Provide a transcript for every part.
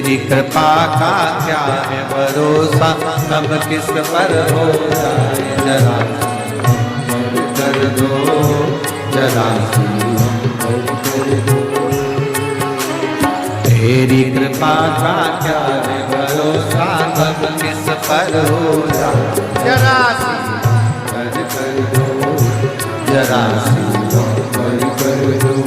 तेरी कृपा का क्या है भरोसा, कब किस पर हो जाए जरा कर दो, जरा कर दो। तेरी कृपा का क्या है भरोसा, कब किस पर हो जाए जरा कर दो, जरा कर दो।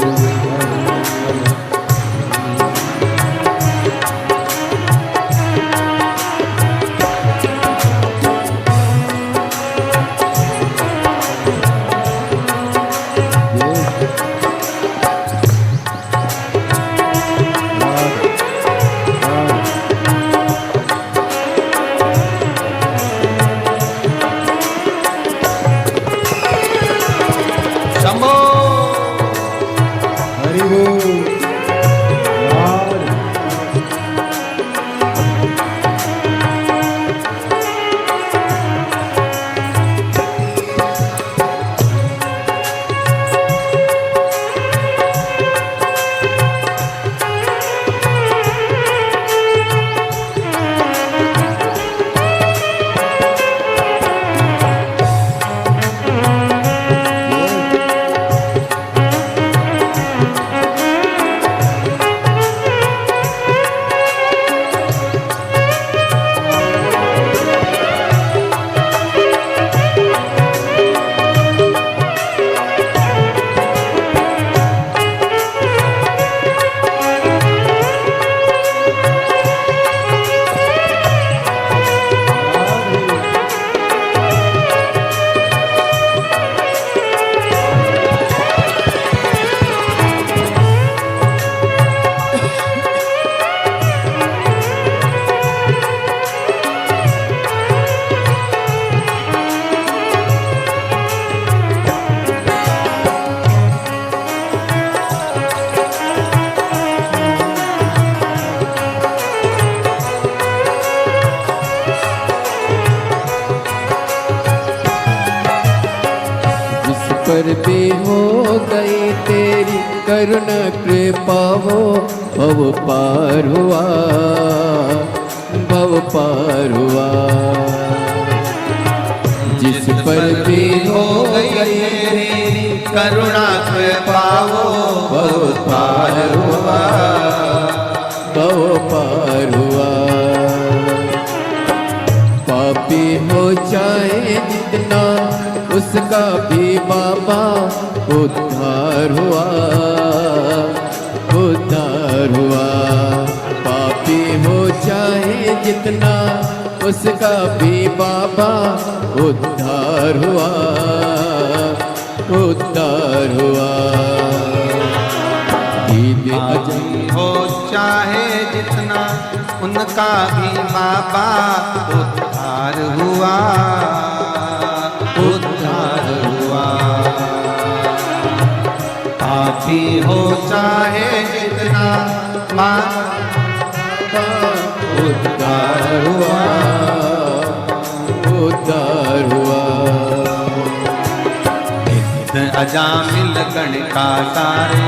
पर भी हो गई तेरी करुणा कृपा हो, भव पार हुआ, भव पार हुआ। जिस पर भी हो गई तेरी करुणा कृपा हो, भव पार हुआ, भव पार हुआ। पापी हो जाए जितना उसका भी बाबा उद्धार हुआ, उद्धार हुआ। पापी हो चाहे जितना उसका भी बाबा उद्धार हुआ, उद्धार हुआ। पापी हो चाहे जितना उनका भी बाबा उद्धार हुआ, उद्धार हुआ। पापी हो चाहे जितना बाबा उद्धार हुआ, उद्धार हुआ। अजामिल गण का सारे,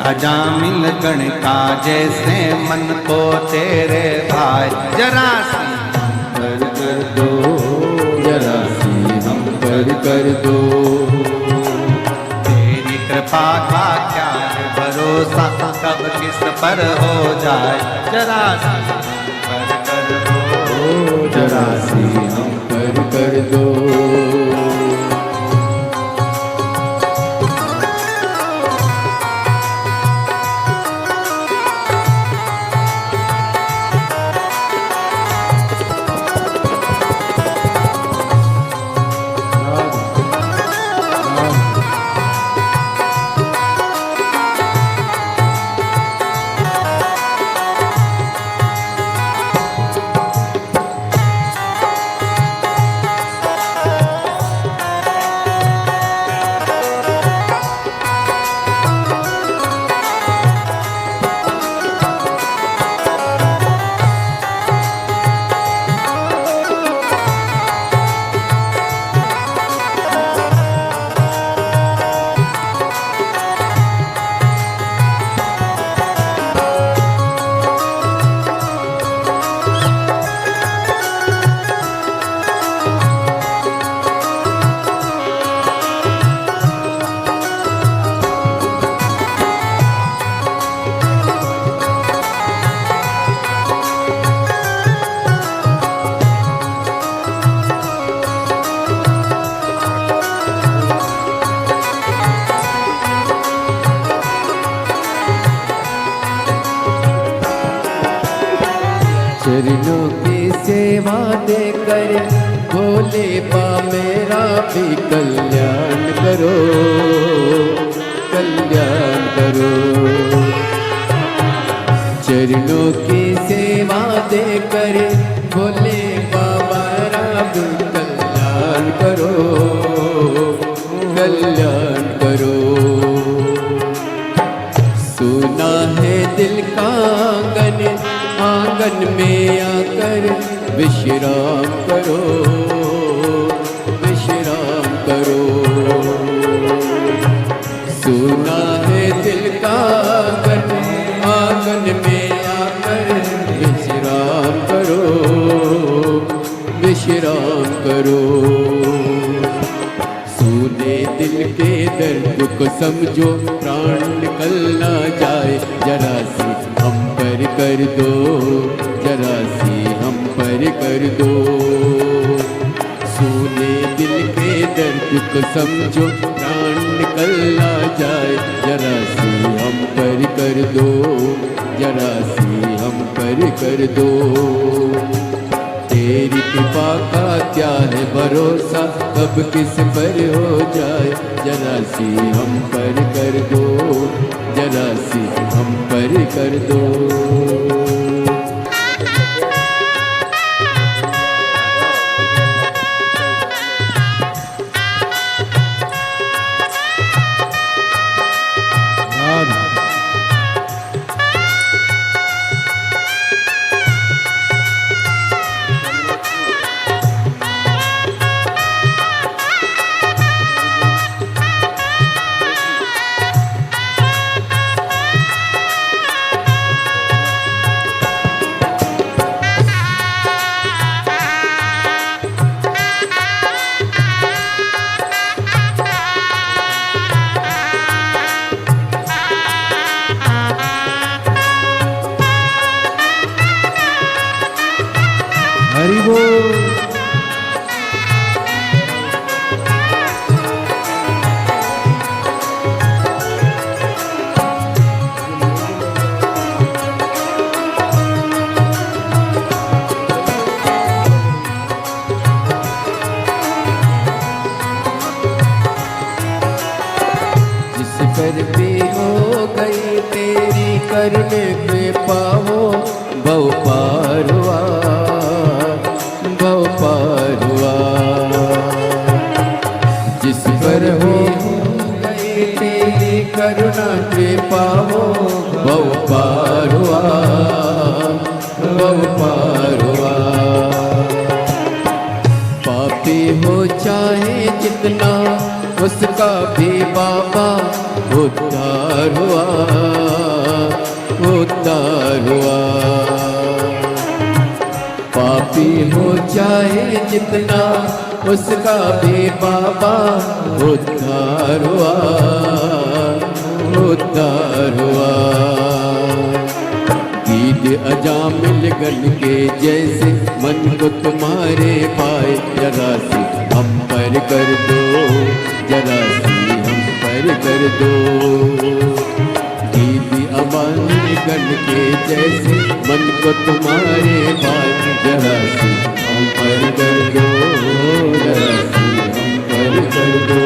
अजामिल गण का जैसे मन को तेरे भाई, जरा सी कर दो, जरा सी हम कर दो। तेरी कृपा का क्या है भरोसा, कब किस पर हो जाए जरा सी कर दो, जरा सी हम कर दो। चरणों की सेवा देकर भोले बा मेरा भी कल्याण करो, कल्याण करो। चरणों की सेवा देकर भोले बाबा भी कल्याण करो, कल्याण करो। सुना है दिल का आंगन, आंगन में आकर विश्राम करो, विश्राम करो। सुना है दिल का आंगन, आंगन में आकर विश्राम करो, विश्राम करो। सुने दिल के दर्द को समझो, प्राण निकल ना जाए, जरा सी हम पर कर दो, जरा सी हम पर कर दो। सुने दिल के दर्द को समझो, प्राण निकल ना जाए, जरा सी हम पर कर दो, जरा सी हम पर कर दो। तेरी कृपा का क्या है भरोसा, कब किस पर हो जाए, जरा सी हम पर कर दो, जरा सी हम पर कर दो। हरि बोल। जिस पर भी हो गई तेरी करने पे पाओ, भव पार हुआ, भव पार हुआ। जिस पर हो गई तेरी करुणा पे पाओ, भव पार हुआ, भव पार हुआ। पापी हो चाहे जितना, उसका भी बाबा उद्धार हुआ, उद्धार हुआ। पापी हो चाहे जितना, उसका भी बाबा उद्धार हुआ, उद्धार हुआ। गीत अजामिल गण के जैसे मन को तुम्हारे पाए, जरा सी हम पर कर दो, जरा सी हम पर कर दो। दीदी अमानी गण के जैसे मन को तुम्हारे पाए, जरा सी हम पर कर दो, जरा सी हम पर कर दो।